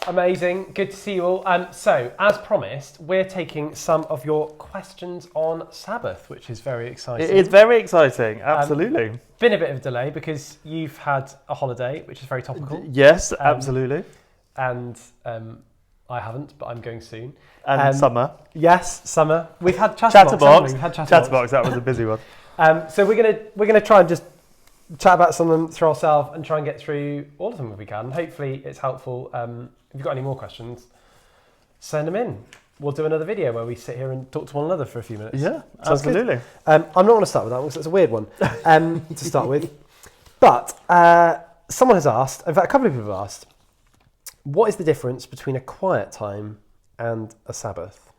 Amazing. Good to see you all. So, as promised, we're taking some of your questions on Sabbath, which is very exciting. It is very exciting, absolutely. Been a bit of a delay because you've had a holiday, which is very topical. Yes, absolutely. And I haven't, but I'm going soon. And summer. Yes, summer. We've had Chatterbox. We've had Chatterbox, that was a busy one. So we're gonna try and just chat about some of them through ourselves and try and get through all of them if we can. Hopefully it's helpful. If you've got any more questions, send them in. We'll do another video where we sit here and talk to one another for a few minutes. Yeah, Sounds absolutely. I'm not going to start with that one because it's a weird one to start with. But someone has asked, in fact, a couple of people have asked, what is the difference between a quiet time and a Sabbath?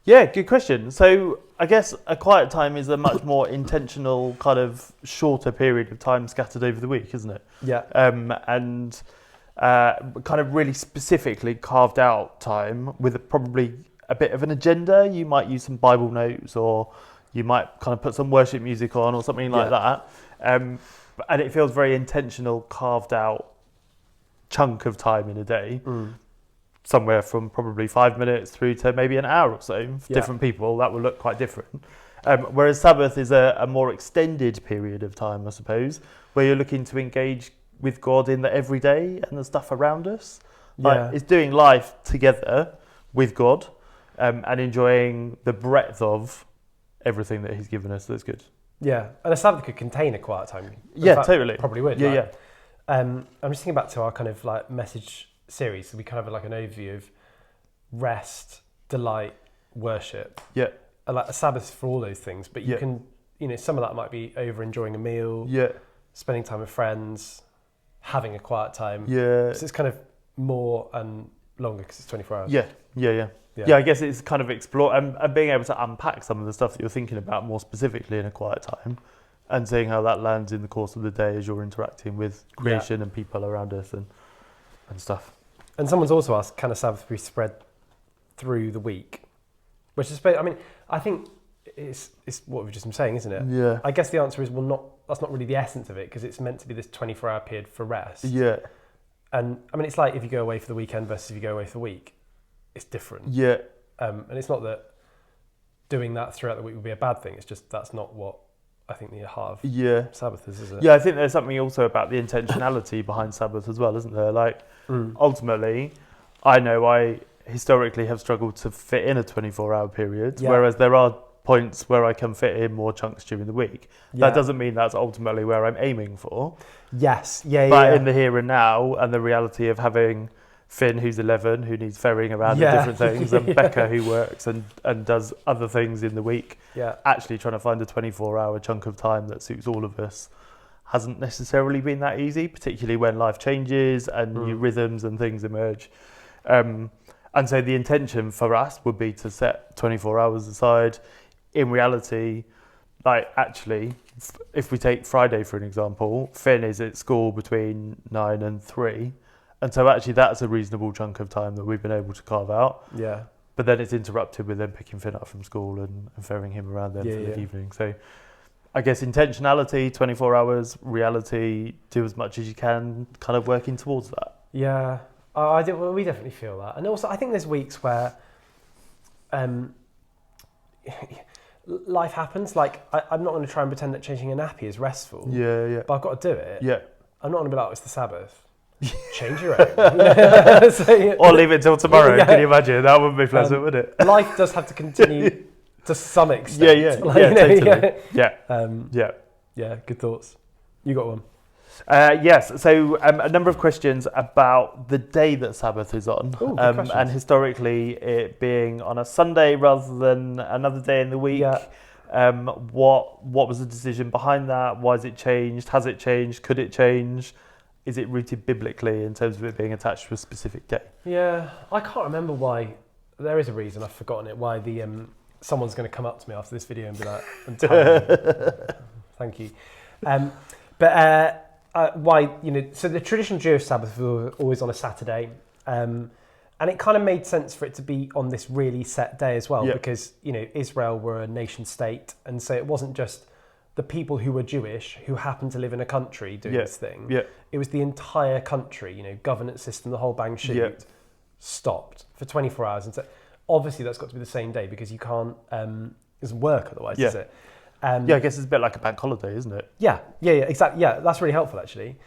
Yeah, good question. So I guess a quiet time is a much more intentional, kind of shorter period of time scattered over the week, isn't it? Yeah. And kind of really specifically carved out time with probably a bit of an agenda. You might use some Bible notes, or you might kind of put some worship music on or something like that. And it feels very intentional, carved out chunk of time in a day. Somewhere from probably 5 minutes through to maybe an hour or so. For different people, that will look quite different. Whereas Sabbath is a more extended period of time, I suppose, where you're looking to engage with God in the everyday and the stuff around us. Like, it's doing life together with God and enjoying the breadth of everything that He's given us that's good. Yeah, and a Sabbath could contain a quiet time. Totally. Probably would. Yeah. I'm just thinking back to our kind of like message series. So we kind of have like an overview of rest, delight, worship. Yeah. Like a Sabbath for all those things, but you can, some of that might be over enjoying a meal. Yeah. Spending time with friends, having a quiet time. Yeah. So it's kind of more and longer because it's 24 hours. Yeah, I guess it's kind of explore and being able to unpack some of the stuff that you're thinking about more specifically in a quiet time and seeing how that lands in the course of the day as you're interacting with creation and people around us and stuff. And someone's also asked, can a Sabbath be spread through the week? Which is, I think it's what we've just been saying, isn't it? Yeah. I guess the answer is, that's not really the essence of it, because it's meant to be this 24-hour period for rest. Yeah. And it's like if you go away for the weekend versus if you go away for the week, it's different. Yeah. And it's not that doing that throughout the week would be a bad thing. It's just that's not what I think the heart of Sabbath is it? Yeah, I think there's something also about the intentionality behind Sabbath as well, isn't there? Like, ultimately, I know I historically have struggled to fit in a 24-hour period, whereas there are points where I can fit in more chunks during the week. That doesn't mean that's ultimately where I'm aiming for. Yes, But in the here and now, and the reality of having Finn, who's 11, who needs ferrying around and different things, and Becca, who works and does other things in the week, actually trying to find a 24-hour chunk of time that suits all of us hasn't necessarily been that easy, particularly when life changes and new rhythms and things emerge. And so the intention for us would be to set 24 hours aside. In reality, like actually, if we take Friday for an example, Finn is at school between 9 and 3. And so actually that's a reasonable chunk of time that we've been able to carve out. Yeah. But then it's interrupted with them picking Finn up from school and ferrying him around then for the evening. So I guess intentionality, 24 hours, reality, do as much as you can, kind of working towards that. Yeah. We definitely feel that. And also I think there's weeks where life happens. Like I'm not going to try and pretend that changing a nappy is restful. Yeah. But I've got to do it. Yeah. I'm not going to be like, it's the Sabbath. Change your own. Or leave it till tomorrow. Can you imagine? That wouldn't be pleasant, would it? Life does have to continue to some extent. Totally. Yeah, good thoughts. You got one? Yes, so a number of questions about the day that Sabbath is on. Ooh, and historically it being on a Sunday rather than another day in the week. What was the decision behind that? Why has it changed? Has it changed? Could it change? Is it rooted biblically in terms of it being attached to a specific day? Yeah, I can't remember why. There is a reason, I've forgotten it, why someone's going to come up to me after this video and be like, and tell me. Thank you. Why, so the traditional Jewish Sabbath was always on a Saturday. And it kind of made sense for it to be on this really set day as well, because, Israel were a nation state. And so it wasn't just the people who were Jewish who happened to live in a country doing this thing. Yeah. It was the entire country, governance system, the whole bang shoot, stopped for 24 hours. And so obviously that's got to be the same day because you can't, it doesn't work otherwise, does it? I guess it's a bit like a bank holiday, isn't it? Yeah, exactly. Yeah, that's really helpful actually.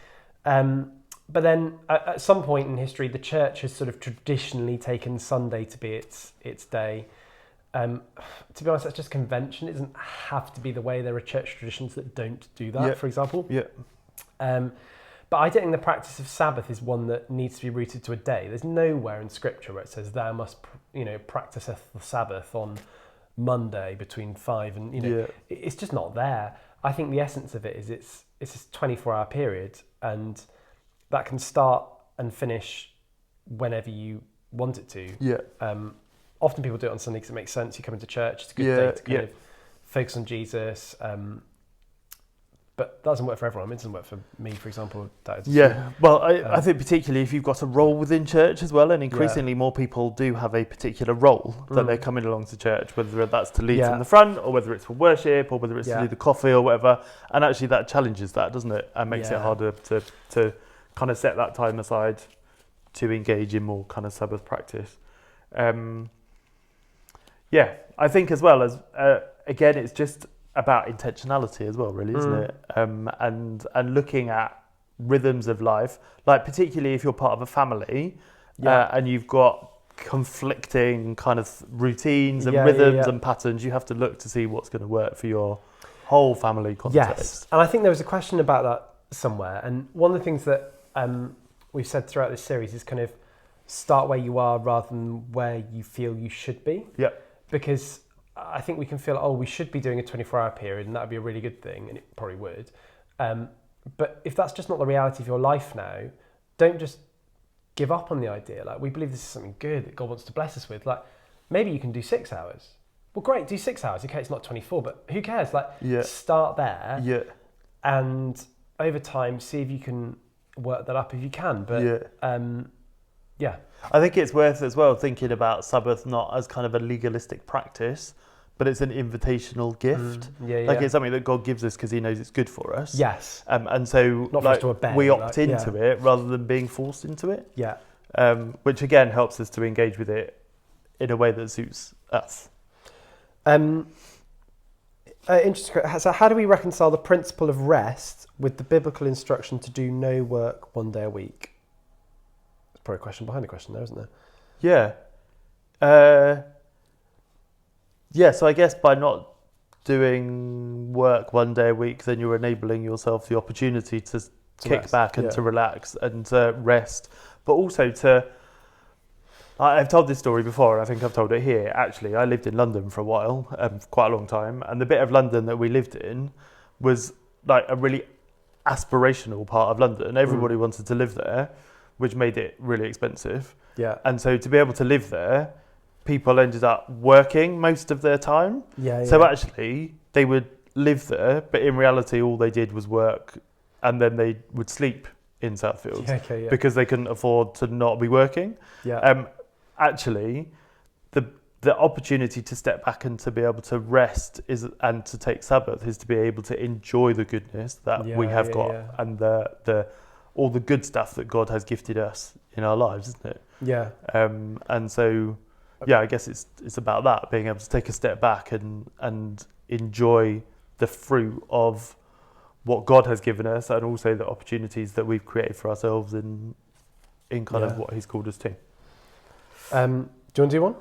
But then at some point in history, the church has sort of traditionally taken Sunday to be its day. To be honest, that's just convention. It doesn't have to be the way. There are church traditions that don't do that, for example. Yeah. But I don't think the practice of Sabbath is one that needs to be rooted to a day. There's nowhere in Scripture where it says thou must, practiceth the Sabbath on Monday between 5 and it's just not there. I think the essence of it is it's this 24-hour period, and that can start and finish whenever you want it to. Yeah. Often people do it on Sunday because it makes sense. You come into church, it's a good day to kind of focus on Jesus. But that doesn't work for everyone. It doesn't work for me, for example. Well, I think particularly if you've got a role within church as well, and increasingly more people do have a particular role that they're coming along to church, whether that's to lead from the front, or whether it's for worship, or whether it's to do the coffee or whatever. And actually that challenges that, doesn't it? And makes it harder to kind of set that time aside to engage in more kind of Sabbath practice. I think as well as, again, it's just about intentionality as well, really, isn't it? And looking at rhythms of life, like particularly if you're part of a family and you've got conflicting kind of routines and rhythms and patterns, you have to look to see what's going to work for your whole family context. Yes, and I think there was a question about that somewhere. And one of the things that we've said throughout this series is kind of start where you are rather than where you feel you should be. Yeah. Because I think we can feel, we should be doing a 24-hour period, and that would be a really good thing, and it probably would. But if that's just not the reality of your life now, don't just give up on the idea. Like, we believe this is something good that God wants to bless us with. Like, maybe you can do 6 hours. Well, great, do 6 hours. Okay, it's not 24, but who cares? Like, start there. Yeah. And over time, see if you can work that up if you can. But I think it's worth as well thinking about Sabbath not as kind of a legalistic practice, but it's an invitational gift. It's something that God gives us because he knows it's good for us. Yes. And so not for us to obey, we opt into it rather than being forced into it. Yeah. Which again helps us to engage with it in a way that suits us. Interesting. So how do we reconcile the principle of rest with the biblical instruction to do no work one day a week? There's probably a question behind the question there, isn't there? So I guess by not doing work one day a week, then you're enabling yourself the opportunity to kick rest, back and to relax and to rest, but also I've told this story before, and I think I've told it here. Actually, I lived in London for a while, quite a long time, and the bit of London that we lived in was like a really aspirational part of London. Everybody wanted to live there, which made it really expensive. Yeah. And so to be able to live there, people ended up working most of their time. So actually, they would live there, but in reality, all they did was work, and then they would sleep in Southfields because they couldn't afford to not be working. Actually, the opportunity to step back and to be able to rest and to take Sabbath is to be able to enjoy the goodness that we have got and the all the good stuff that God has gifted us in our lives, isn't it? Yeah. And so, I guess it's about that, being able to take a step back and enjoy the fruit of what God has given us, and also the opportunities that we've created for ourselves in kind of what He's called us to. Do you want to do one?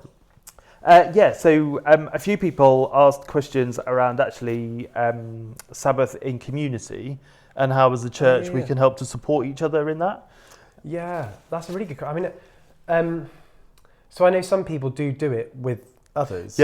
So a few people asked questions around actually Sabbath in community and how as a church we can help to support each other in that. Yeah, that's a really good question. I mean, so I know some people do it with others.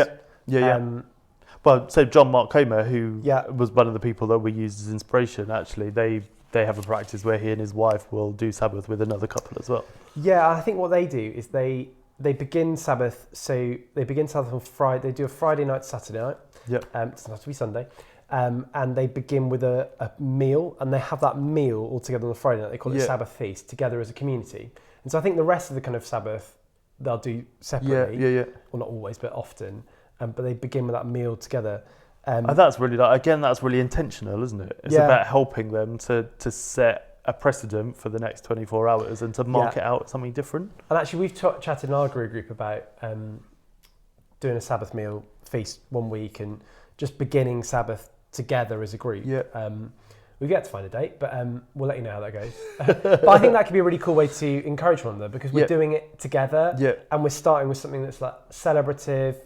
Well, so John Mark Comer, who was one of the people that we used as inspiration, actually, they have a practice where he and his wife will do Sabbath with another couple as well. Yeah, I think what they do is they begin Sabbath. So they begin Sabbath on Friday. They do a Friday night, Saturday night. It doesn't have to be Sunday. And they begin with a meal, and they have that meal all together on the Friday night. They call it Sabbath feast together as a community. And so I think the rest of the kind of Sabbath they'll do separately. Well, not always, but often. But they begin with that meal together. And that's really that's really intentional, isn't it? It's about helping them to set a precedent for the next 24 hours and to mark it out as something different. And actually, we've chatted in our group about doing a Sabbath meal feast one week and just beginning Sabbath together as a group. Yeah. We've yet to find a date, but we'll let you know how that goes. But I think that could be a really cool way to encourage one another, because we're doing it together, and we're starting with something that's like celebrative,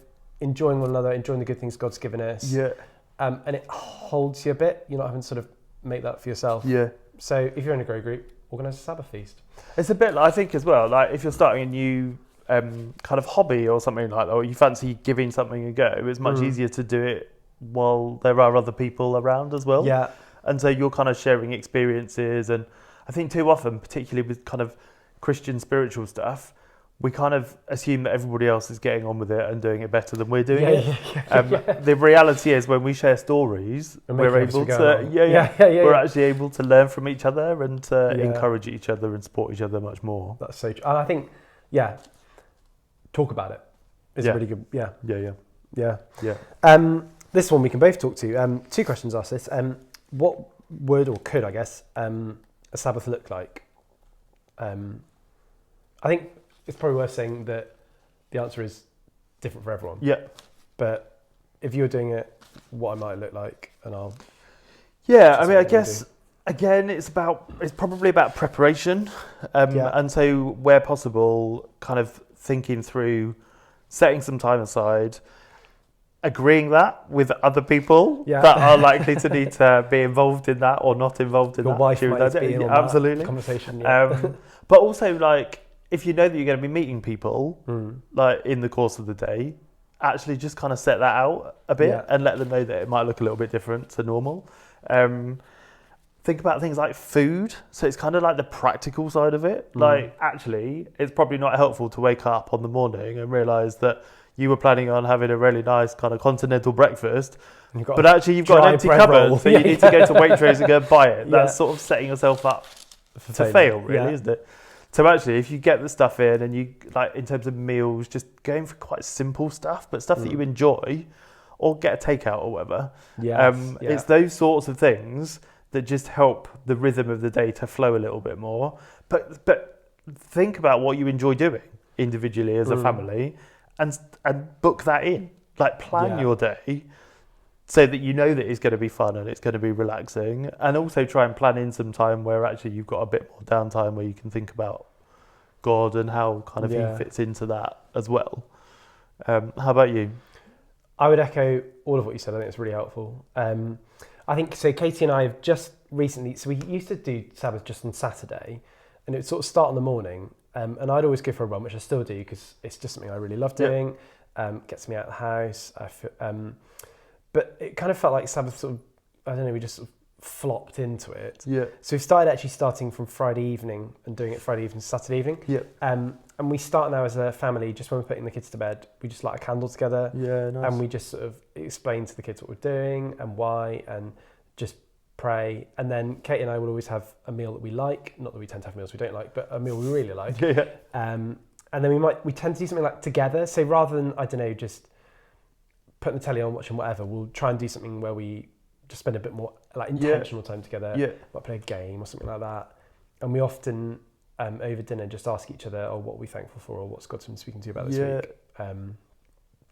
enjoying one another, enjoying the good things God's given us. Yeah. And it holds you a bit. You're not having to sort of make that for yourself. Yeah. So if you're in a grow group, organise a Sabbath feast. It's a bit, I think as well, like if you're starting a new kind of hobby or something like that, or you fancy giving something a go, it's much easier to do it while there are other people around as well. Yeah. And so you're kind of sharing experiences. And I think too often, particularly with kind of Christian spiritual stuff, we kind of assume that everybody else is getting on with it and doing it better than we're doing it. The reality is, when we share stories, we're able to, we're actually able to learn from each other and to encourage each other and support each other much more. That's so true. And I think, talk about it is a really good, this one we can both talk to. Two questions asked this. What would, or could, I guess, a Sabbath look like? I think it's probably worth saying that the answer is different for everyone. Yeah. But if you're doing it, what it might look like, and I'll... Yeah, I mean, I guess, again, it's probably about preparation. And so where possible, kind of thinking through, setting some time aside, agreeing that with other people that are likely to need to be involved in that or not involved in Your that. wife might be in on absolutely. That conversation. But also, like, if you know that you're going to be meeting people, like in the course of the day, actually just kind of set that out a bit and let them know that it might look a little bit different to normal. Think about things like food. So it's kind of like the practical side of it. Like, actually, it's probably not helpful to wake up on the morning and realise that you were planning on having a really nice kind of continental breakfast, but actually you've got an empty cupboard, so you need to go to Waitrose and go and buy it. That's sort of setting yourself up to fail, really, isn't it? So actually, if you get the stuff in and you, like, in terms of meals, just going for quite simple stuff, but stuff that you enjoy, or get a takeout or whatever. It's those sorts of things that just help the rhythm of the day to flow a little bit more. But think about what you enjoy doing individually as a family, and book that in. Like, plan your day so that you know that it's going to be fun and it's going to be relaxing, and also try and plan in some time where actually you've got a bit more downtime where you can think about God and how kind of he fits into that as well. How about you? I would echo all of what you said. I think it's really helpful. I think, so Katie and I have just recently, so we used to do Sabbath just on Saturday, and it would sort of start in the morning, and I'd always go for a run, which I still do because it's just something I really love doing. Gets me out of the house. But it kind of felt like Sabbath sort of, I don't know, we just sort of flopped into it. So we started actually starting from Friday evening and doing it Friday evening, Saturday evening. And we start now as a family, just when we're putting the kids to bed, we just light a candle together. Nice. And we just sort of explain to the kids what we're doing and why, and just pray. And then Katie and I will always have a meal that we like. Not that we tend to have meals we don't like, but a meal we really like. And then we tend to do something like together. So rather than, I don't know, just putting the telly on, watching whatever, we'll try and do something where we just spend a bit more like intentional time together. Might play a game or something like that. And we often over dinner just ask each other, what are we thankful for, or what's God been speaking to you about this week. And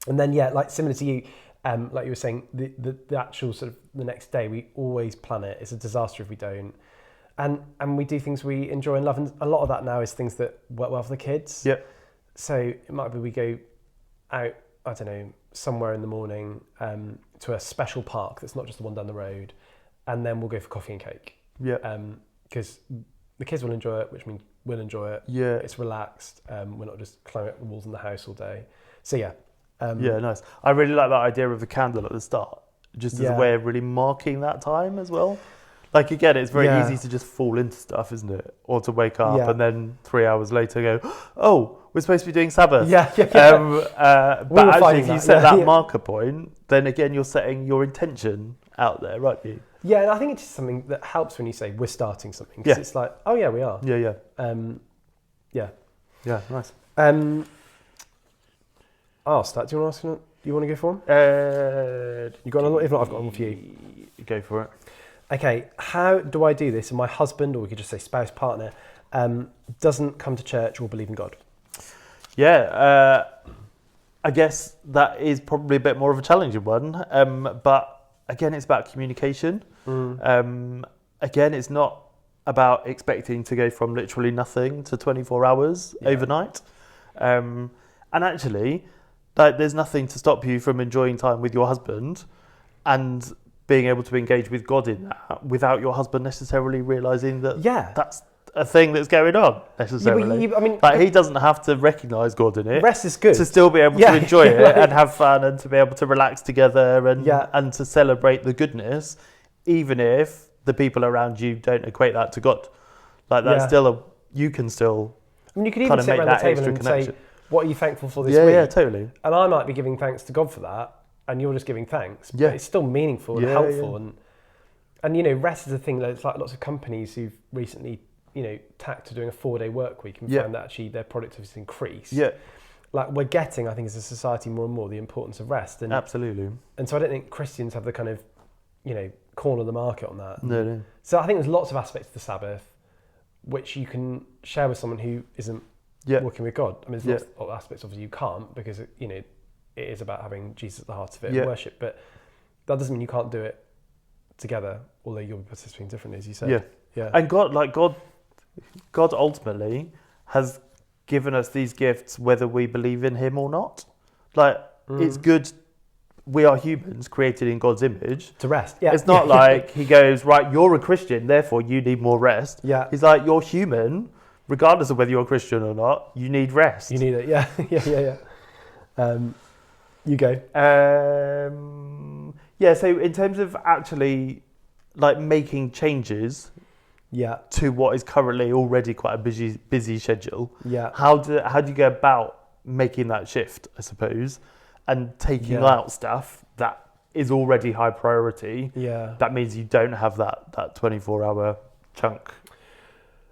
then like similar to you, like you were saying, the actual sort of the next day, we always plan it. It's a disaster if we don't. And we do things we enjoy and love, and a lot of that now is things that work well for the kids. So it might be we go out, I don't know, somewhere in the morning to a special park that's not just the one down the road, and then we'll go for coffee and cake. Because the kids will enjoy it, which means we'll enjoy it. It's relaxed. We're not just climbing up the walls in the house all day. So nice. I really like that idea of the candle at the start, just as a way of really marking that time as well. Like, again, it's very easy to just fall into stuff, isn't it? Or to wake up and then 3 hours later go, oh, we're supposed to be doing Sabbath. But actually, if you set that marker point, then again, you're setting your intention out there, right? Yeah, and I think it's just something that helps when you say we're starting something. Because it's like, oh yeah, we are. Nice. I'll start. Do you want to ask You want to go for one? You got another? If not, I've got one for you. Go for it. Okay, how do I do this? And my husband, or we could just say spouse, partner, doesn't come to church or believe in God. Yeah, I guess that is probably a bit more of a challenging one. But again, it's about communication. Again, it's not about expecting to go from literally nothing to 24 hours overnight. And actually, like, there's nothing to stop you from enjoying time with your husband and being able to engage with God in that without your husband necessarily realising that that's a thing that's going on necessarily. I mean, like, he doesn't have to recognise God in it. Rest is good. To still be able to enjoy it and have fun and to be able to relax together and to celebrate the goodness, even if the people around you don't equate that to God. Like, that's you can still I mean, you could even sit around the table and say, what are you thankful for this week? Yeah, totally. And I might be giving thanks to God for that, and you're just giving thanks. But it's still meaningful and helpful. And, you know, rest is a thing that it's like lots of companies who've recently, you know, tacked to doing a 4-day work week and found that actually their productivity has increased. Yeah. Like, we're getting, I think, as a society more and more the importance of rest. And absolutely. And so I don't think Christians have the kind of, you know, corner of the market on that. No. So I think there's lots of aspects of the Sabbath which you can share with someone who isn't working with God. I mean, there's lots of aspects obviously you can't, because you know, it is about having Jesus at the heart of it and worship. But that doesn't mean you can't do it together, although you'll be participating differently, as you said. Yeah. And God ultimately has given us these gifts whether we believe in Him or not. Like, it's good. We are humans created in God's image. To rest. Yeah. It's not like He goes, right, you're a Christian, therefore you need more rest. Yeah. He's like, you're human, regardless of whether you're a Christian or not, you need rest. You need it, yeah. You go. So in terms of actually, like, making changes to what is currently already quite a busy schedule, how do you go about making that shift, I suppose, and taking out stuff that is already high priority? That means you don't have that 24-hour chunk.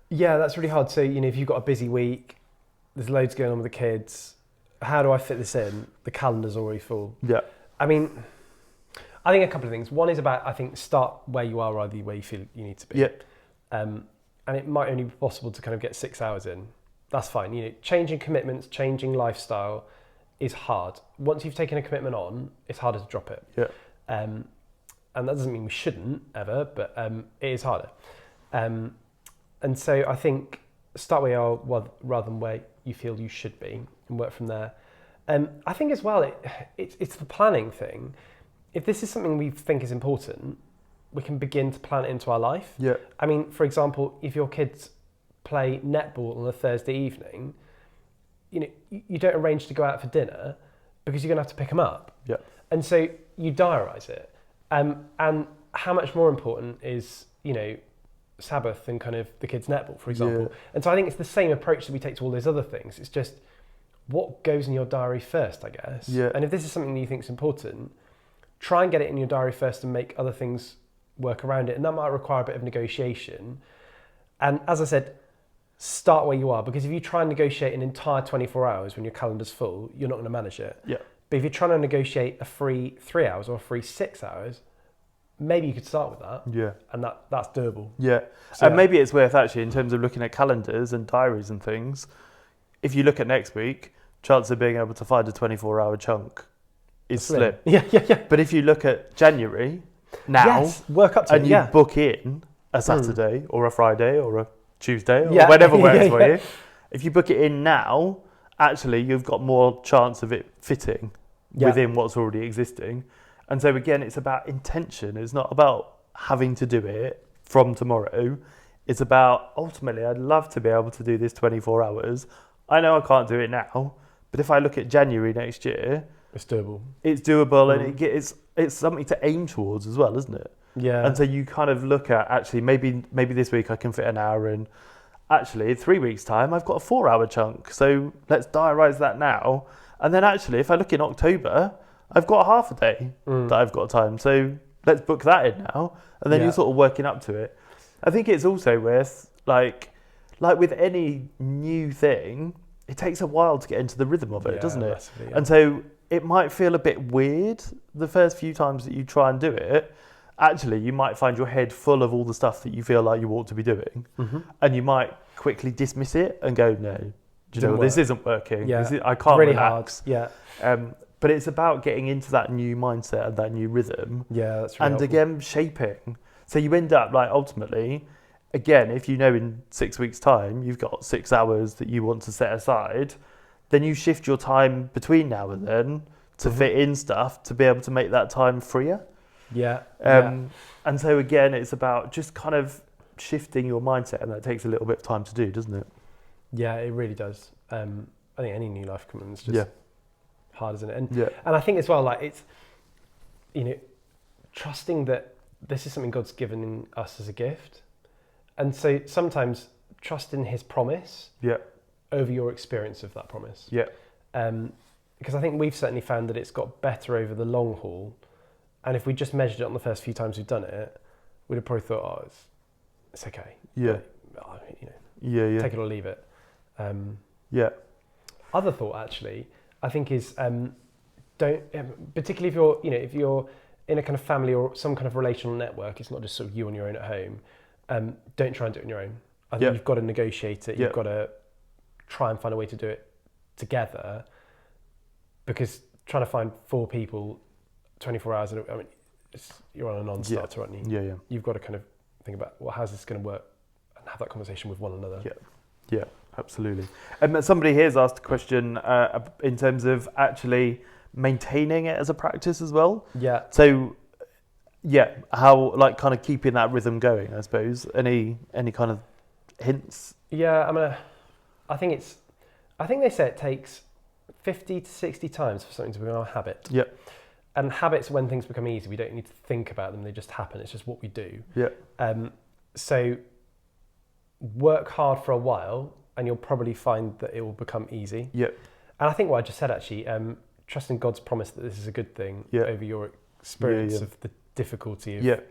Yeah, that's really hard. So, you know, if you've got a busy week, there's loads going on with the kids, how do I fit this in? The calendar's already full. Yeah. I mean, I think a couple of things. One is about, I think, start where you are rather than where you feel you need to be. Yeah. And it might only be possible to kind of get 6 hours in. That's fine. You know, changing commitments, changing lifestyle is hard. Once you've taken a commitment on, it's harder to drop it. Yeah. And that doesn't mean we shouldn't ever, but it is harder. And so I think start where you are rather than where you feel you should be, and work from there. I think as well, it's the planning thing. If this is something we think is important, we can begin to plan it into our life. Yeah. I mean, for example, if your kids play netball on a Thursday evening, you know, you don't arrange to go out for dinner because you're going to have to pick them up. Yeah. And so you diarise it. And how much more important is, you know, Sabbath and kind of the kids' netball, for example. Yeah. And so I think it's the same approach that we take to all those other things. It's just what goes in your diary first, I guess. Yeah. And if this is something that you think is important, try and get it in your diary first and make other things work around it. And that might require a bit of negotiation. And as I said, start where you are, because if you try and negotiate an entire 24 hours when your calendar's full, you're not going to manage it. Yeah. But if you're trying to negotiate a free 3 hours or a free 6 hours, maybe you could start with that. Yeah. And that's doable. Yeah. So, and maybe it's worth actually, in terms of looking at calendars and diaries and things, if you look at next week, chance of being able to find a 24-hour chunk is slim. Yeah. But if you look at January now, work up to and it, you book in a Saturday or a Friday or a Tuesday or whenever works for you, if you book it in now, actually you've got more chance of it fitting within what's already existing. And so again, it's about intention. It's not about having to do it from tomorrow. It's about, ultimately, I'd love to be able to do this 24 hours. I know I can't do it now, but if I look at January next year, it's doable. It's doable, and it's something to aim towards as well, isn't it? Yeah. And so you kind of look at, actually, maybe this week I can fit an hour in. Actually, in 3 weeks' time, I've got a 4-hour chunk. So let's diarise that now. And then actually, if I look in October, I've got half a day that I've got time. So let's book that in now. And then you're sort of working up to it. I think it's also with, like with any new thing, it takes a while to get into the rhythm of it, doesn't it? Massively, yeah. And so it might feel a bit weird the first few times that you try and do it. Actually, you might find your head full of all the stuff that you feel like you ought to be doing, and you might quickly dismiss it and go, no, this isn't working. Yeah. I can't really relax. hard. Yeah. But it's about getting into that new mindset and that new rhythm. Yeah, that's really and helpful. again, shaping. So you end up like ultimately, again, if you know in 6 weeks' time you've got 6 hours that you want to set aside, then you shift your time between now and then to fit in stuff to be able to make that time freer. Yeah. And so again, it's about just kind of shifting your mindset, and that takes a little bit of time to do, doesn't it? Yeah, it really does. I think any new life commitment is just hard, isn't it? And I think as well, like it's, trusting that this is something God's given us as a gift. And so sometimes trust in his promise over your experience of that promise. Yeah. Because I think we've certainly found that it's got better over the long haul. And if we just measured it on the first few times we've done it, we'd have probably thought, it's okay. Yeah. But, Take it or leave it. Other thought actually, I think is don't, particularly if you're in a kind of family or some kind of relational network, it's not just sort of you on your own at home. Don't try and do it on your own. I think you've got to negotiate it. You've got to try and find a way to do it together, because trying to find 4 people 24 hours, you're on a non-starter, aren't you? Yeah. You've got to kind of think about, well, how's this going to work, and have that conversation with one another. Yeah, absolutely. Somebody here has asked a question in terms of actually maintaining it as a practice as well. Yeah. So, how like kind of keeping that rhythm going, I suppose. Any kind of hints? Yeah, I think they say it takes 50 to 60 times for something to become a habit. Yeah. And habits, when things become easy, we don't need to think about them, they just happen. It's just what we do. Yeah. So work hard for a while and you'll probably find that it will become easy. Yeah. And I think what I just said actually, trust in God's promise that this is a good thing over your experience of the difficulty of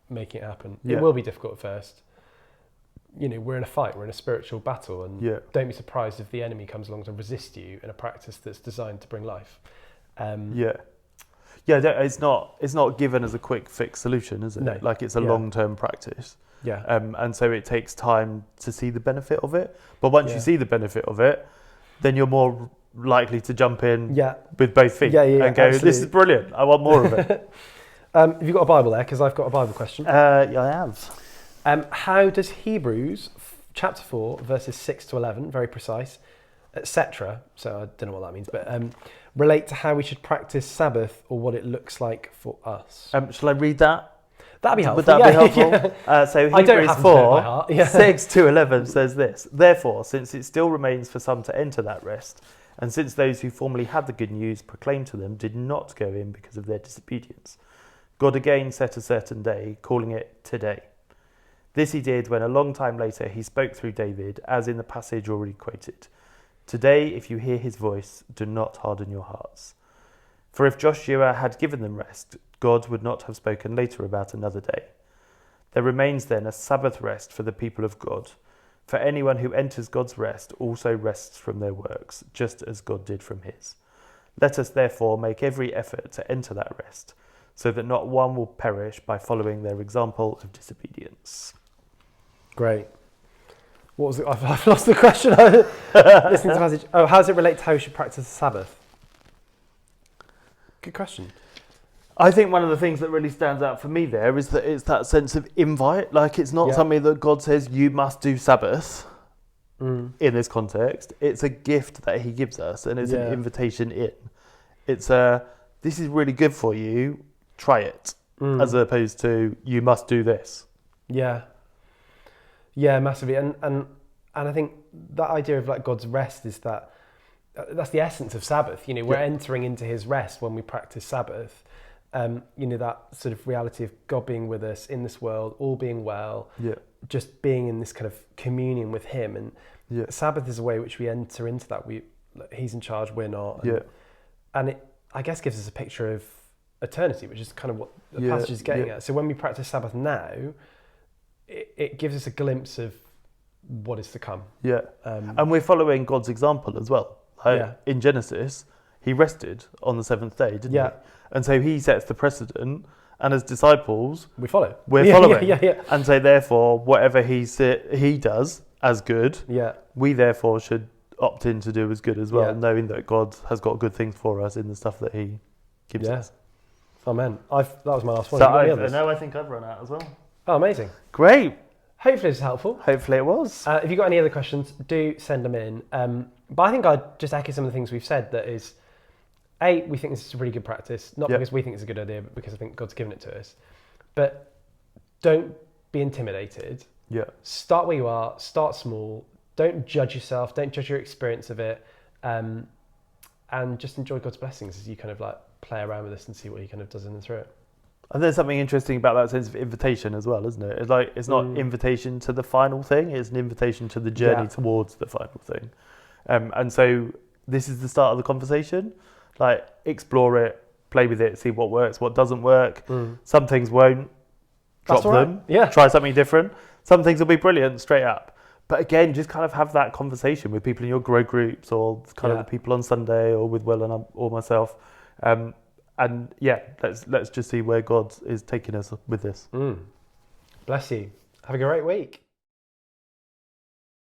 making it happen. It will be difficult at first. We're in a fight, we're in a spiritual battle, and don't be surprised if the enemy comes along to resist you in a practice that's designed to bring life. It's not given as a quick fix solution, is it? No. Like it's a long-term practice. Yeah. And so it takes time to see the benefit of it. But once you see the benefit of it, then you're more likely to jump in with both feet and go, absolutely. This is brilliant, I want more of it. Have you got a Bible there? Because I've got a Bible question. I have. How does Hebrews chapter 4, verses 6 to 11, very precise, etc., so I don't know what that means, but relate to how we should practice Sabbath, or what it looks like for us? Shall I read that? That'd be helpful. Would that be helpful? So Hebrews 4, 6 to 11 says this: Therefore, since it still remains for some to enter that rest, and since those who formerly had the good news proclaimed to them did not go in because of their disobedience, God again set a certain day, calling it today. This he did when a long time later he spoke through David, as in the passage already quoted. Today, if you hear his voice, do not harden your hearts. For if Joshua had given them rest, God would not have spoken later about another day. There remains then a Sabbath rest for the people of God. For anyone who enters God's rest also rests from their works, just as God did from his. Let us therefore make every effort to enter that rest, so that not one will perish by following their example of disobedience. Great. What was it? I've lost the question. Listening to the passage. Oh, how does it relate to how we should practice the Sabbath? Good question. I think one of the things that really stands out for me there is that it's that sense of invite. Like it's not something that God says you must do Sabbath in this context. It's a gift that he gives us, and it's an invitation in. It's this is really good for you, try it, as opposed to you must do this. Yeah, massively. And I think that idea of like God's rest is that's the essence of Sabbath. We're entering into his rest when we practice Sabbath. That sort of reality of God being with us in this world, all being well, just being in this kind of communion with him. And Sabbath is a way which we enter into that. He's in charge, we're not. And it, I guess, gives us a picture of eternity, which is kind of what the passage is getting at. So when we practice Sabbath now, it gives us a glimpse of what is to come. And we're following God's example as well. In Genesis, he rested on the seventh day, didn't Yeah. he? And so he sets the precedent, and as disciples, We follow. we're following. Yeah. And so therefore, whatever he does as good, Yeah. we therefore should opt in to do as good as well, Yeah. knowing that God has got good things for us in the stuff that he gives us. Amen. That was my last one. So Have you got any others? I think I've run out as well. Oh, amazing. Great. Hopefully this is helpful. Hopefully it was. If you've got any other questions, do send them in. But I think I'd just echo some of the things we've said. That is, we think this is a really good practice, not because we think it's a good idea, but because I think God's given it to us. But don't be intimidated. Yeah. Start where you are. Start small. Don't judge yourself. Don't judge your experience of it. And just enjoy God's blessings as you kind of like play around with this and see what He kind of does in and through it. And there's something interesting about that sense of invitation as well, isn't it? It's like it's not invitation to the final thing; it's an invitation to the journey towards the final thing. And so this is the start of the conversation. Like explore it, play with it, see what works, what doesn't work. Some things won't. Drop them. Yeah. Try something different. Some things will be brilliant straight up. But again, just kind of have that conversation with people in your grow groups or kind of the people on Sunday or with Will and or myself. And yeah, let's just see where God is taking us with this. Bless you. Have a great week.